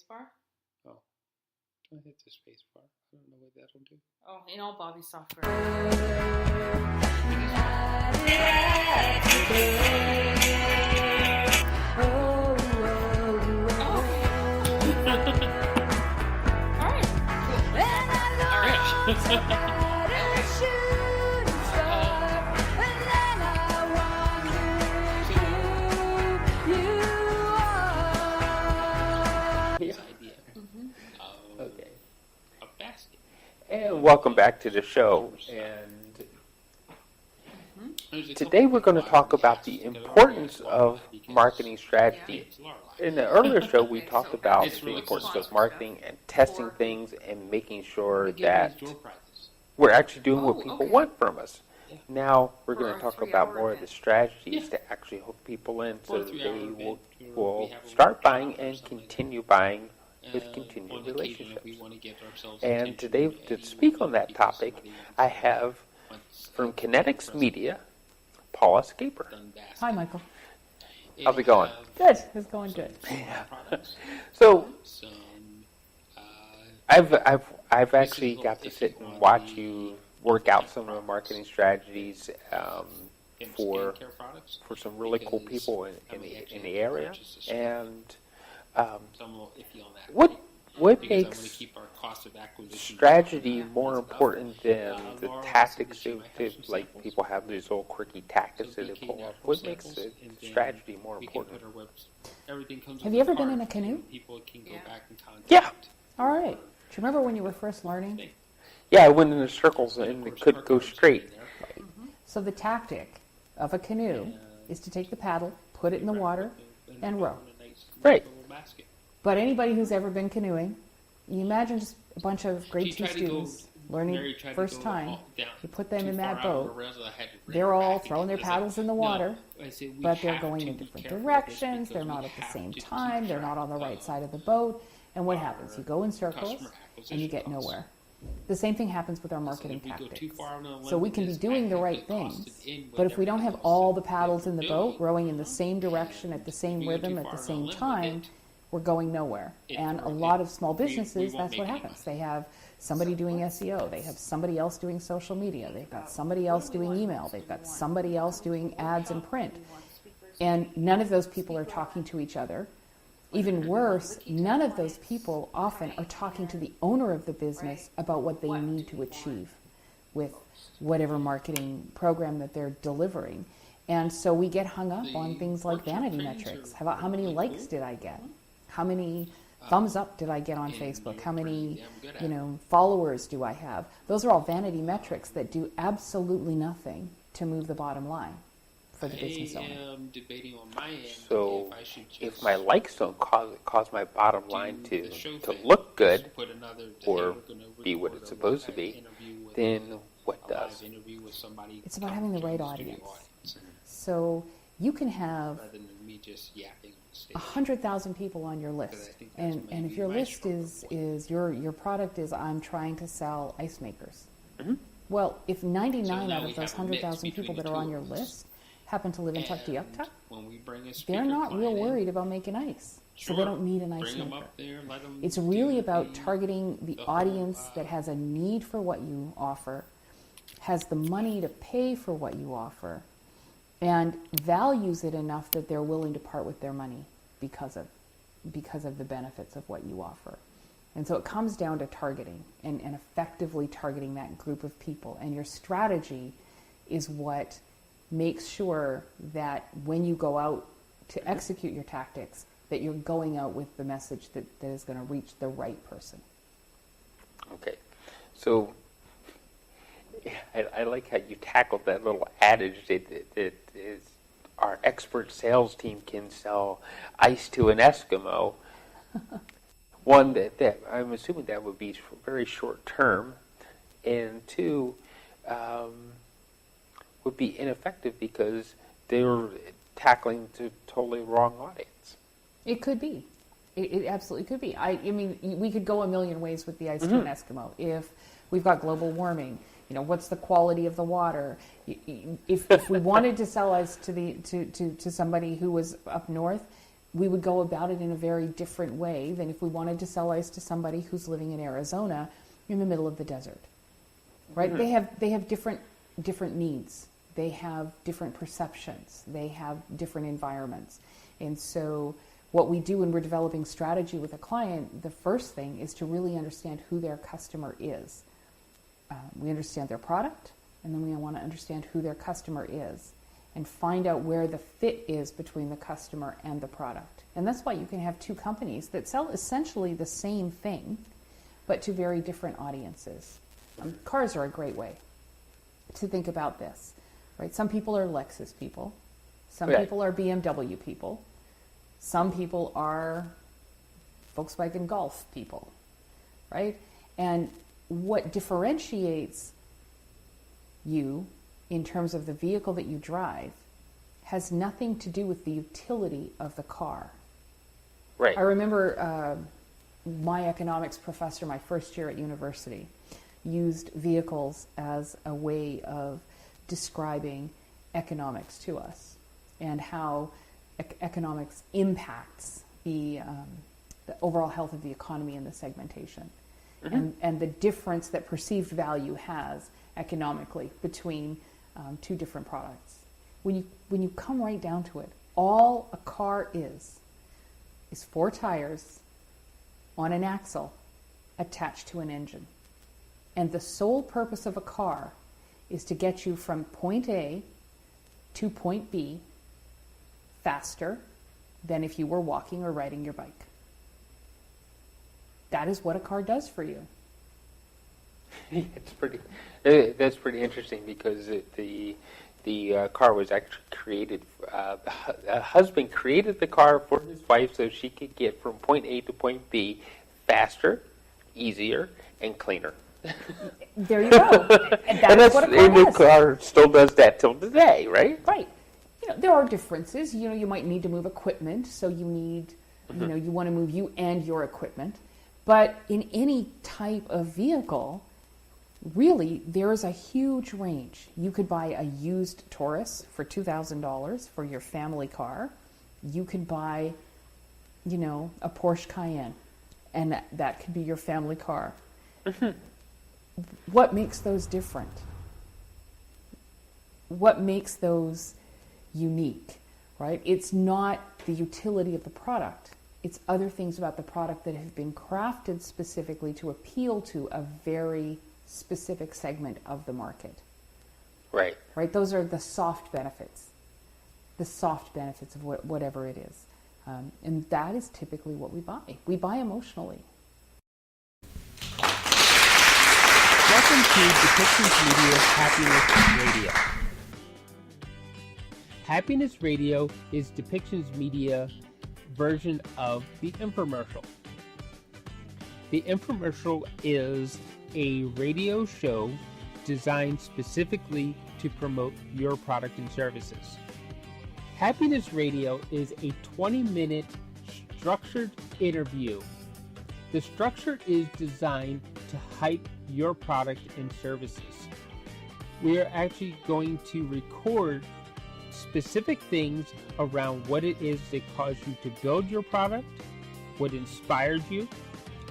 bar. Oh. Don't hit the space bar. I don't know what that'll do. Oh, in all Bobby software. Okay. A basket. And welcome back to the show. And today we're going to talk about the importance of marketing strategy. In the earlier show, we talked about the importance of marketing and testing things and making sure that we're actually doing what people want from us. Now we're going to talk about more of the strategies to actually hook people in so that they will start buying and continue buying with continued relationships. And today, to speak on that topic, I have from Kinetix Media, Paula Skaper. Hi, Michael. How's it going? Good. It's going good. Yeah. So, I've actually got to sit and watch you work out some of the marketing strategies for some really cool people in the area. And what makes strategy more important than the tactics? Like people have these little quirky tactics that they pull off. What makes the strategy more important? Have you ever been in a canoe? Yeah. All right. Do you remember when you were first learning? Yeah, I went in the circles and it could go straight. So the tactic of a canoe is to take the paddle, put it in the water, and row. Right. But anybody who's ever been canoeing, you imagine just a bunch of grade 2 students learning first time. You put them in that boat. They're all throwing their paddles in the water, but they're going in different directions. They're not at the same time. They're not on the right side of the boat. And what happens? You go in circles and you get nowhere. The same thing happens with our marketing tactics. So we can be doing the right things, but if we don't have all the paddles in the boat rowing in the same direction at the same rhythm at the same time, we're going nowhere. And a lot of small businesses, that's what happens. They have somebody doing SEO. They have somebody else doing social media. They've got somebody else doing email. They've got somebody else doing ads and print. And none of those people are talking to each other. Even worse, none of those people often are talking to the owner of the business about what they need to achieve with whatever marketing program that they're delivering. And so we get hung up on things like vanity metrics. How many likes did I get? How many thumbs up did I get on Facebook? How many, followers do I have? Those are all vanity metrics that do absolutely nothing to move the bottom line for the business owner. So if my likes don't cause my bottom line to look good or be what it's supposed to be, then what does? It's about having the right audience. So you can have 100,000 people on your list, and if your list is your product is I'm trying to sell ice makers. Mm-hmm. Well, if 99 out of those 100,000 people that are on your list happen to live in Tuktoyaktuk, they're not real worried about making ice. So they don't need an ice maker. It's really about targeting the audience that has a need for what you offer, has the money to pay for what you offer, and values it enough that they're willing to part with their money because of the benefits of what you offer. And so it comes down to targeting and effectively targeting that group of people. And your strategy is what makes sure that when you go out to execute your tactics, that you're going out with the message that is going to reach the right person. Okay. So I like how you tackled that little adage that is our expert sales team can sell ice to an Eskimo. One, that I'm assuming that would be very short term, and two, would be ineffective because they were tackling the totally wrong audience. It could be. It absolutely could be. I mean, we could go a million ways with the ice to an Eskimo. If we've got global warming, what's the quality of the water? If we wanted to sell ice to somebody who was up north, we would go about it in a very different way than if we wanted to sell ice to somebody who's living in Arizona in the middle of the desert, right? Mm-hmm. They have different needs. They have different perceptions. They have different environments. And so what we do when we're developing strategy with a client, the first thing is to really understand who their customer is. We understand their product, and then we want to understand who their customer is and find out where the fit is between the customer and the product. And that's why you can have two companies that sell essentially the same thing, but to very different audiences. Cars are a great way to think about this, right? Some people are Lexus people. Some people are BMW people. Some people are Volkswagen Golf people, right? And what differentiates you in terms of the vehicle that you drive has nothing to do with the utility of the car. Right. I remember my economics professor, my first year at university, used vehicles as a way of describing economics to us and how economics impacts the overall health of the economy and the segmentation. Mm-hmm. And the difference that perceived value has economically between two different products. When you come right down to it, all a car is 4 tires on an axle attached to an engine. And the sole purpose of a car is to get you from point A to point B faster than if you were walking or riding your bike. That is what a car does for you. That's pretty interesting because the car was actually created. A husband created the car for his wife so she could get from point A to point B faster, easier, and cleaner. There you go. And that's what a car and does. the car still does that till today, right? Right. There are differences. You might need to move equipment, so you need, you want to move you and your equipment. But in any type of vehicle, really, there is a huge range. You could buy a used Taurus for $2,000 for your family car. You could buy, a Porsche Cayenne, and that could be your family car. Mm-hmm. What makes those different? What makes those unique, right? It's not the utility of the product. It's other things about the product that have been crafted specifically to appeal to a very specific segment of the market. Right. Right? Those are the soft benefits. The soft benefits of whatever it is. And that is typically what we buy. We buy emotionally. Welcome to Depictions Media's Happiness Radio. Happiness Radio is Depictions Media version of the infomercial. The infomercial is a radio show designed specifically to promote your product and services. Happiness Radio is a 20-minute structured interview. The structure is designed to hype your product and services. We are actually going to record specific things around what it is that caused you to build your product, what inspired you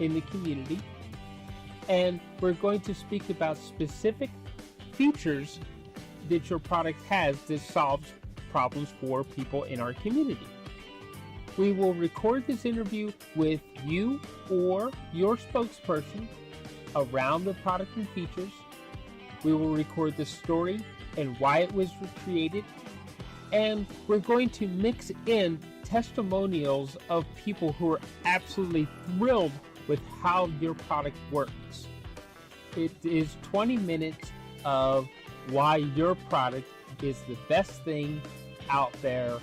in the community, and we're going to speak about specific features that your product has that solves problems for people in our community. We will record this interview with you or your spokesperson around the product and features. We will record the story and why it was created, and we're going to mix in testimonials of people who are absolutely thrilled with how your product works. It is 20 minutes of why your product is the best thing out there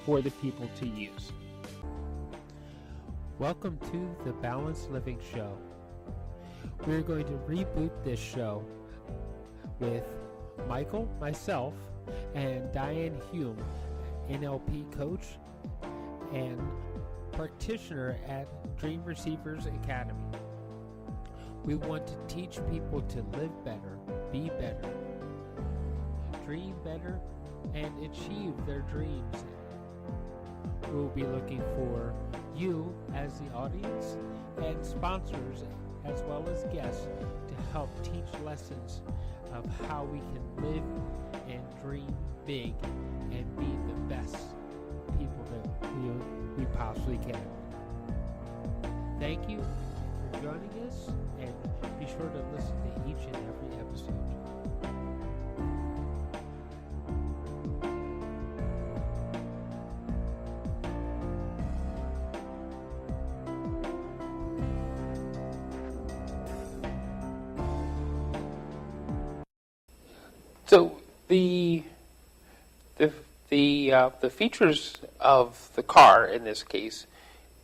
for the people to use. Welcome to the Balanced Living Show. We're going to reboot this show with Michael, myself, and Diane Hume, NLP coach and practitioner at Dream Receivers Academy. We want to teach people to live better, be better, dream better, and achieve their dreams. We'll be looking for you as the audience and sponsors as well as guests to help teach lessons of how we can live and dream big and be the best people that we possibly can. Thank you for joining us, and be sure to listen to each and every episode. So the features of the car in this case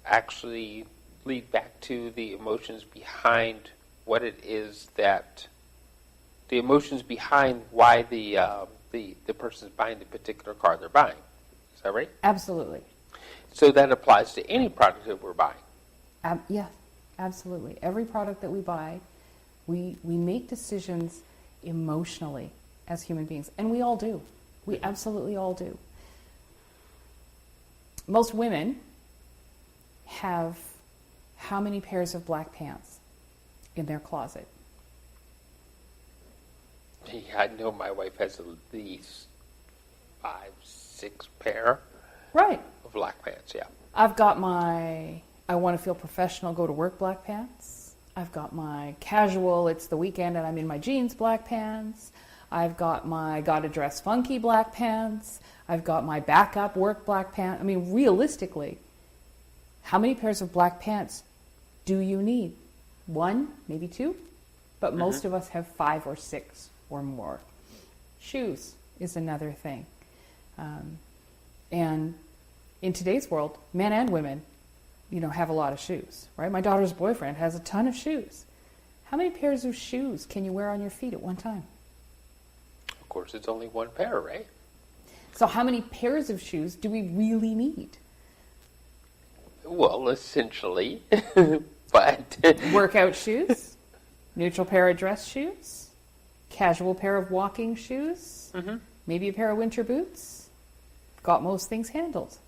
actually lead back to the emotions behind what it is that the emotions behind why the person's buying the particular car they're buying. Is that right? Absolutely. So that applies to any product that we're buying. Yeah, absolutely. Every product that we buy, we make decisions emotionally as human beings, and we all do. We absolutely all do. Most women have how many pairs of black pants in their closet? Yeah, I know my wife has at least 5, 6 pair Right. of black pants, yeah. I've got my I want to feel professional, go to work black pants. I've got my casual, it's the weekend and I'm in my jeans black pants. I've got my gotta dress funky black pants. I've got my backup work black pants. I mean, realistically, how many pairs of black pants do you need? 1, maybe 2? But most of us have 5 or 6 or more. Shoes is another thing. And in today's world, men and women, have a lot of shoes, right? My daughter's boyfriend has a ton of shoes. How many pairs of shoes can you wear on your feet at one time? Of course, it's only 1 pair, right? So how many pairs of shoes do we really need? Well, essentially, but... Workout shoes, neutral pair of dress shoes, casual pair of walking shoes, maybe a pair of winter boots. Got most things handled.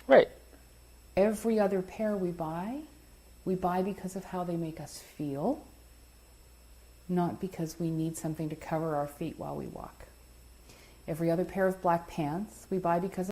Right. Every other pair we buy because of how they make us feel, not because we need something to cover our feet while we walk. Every other pair of black pants we buy because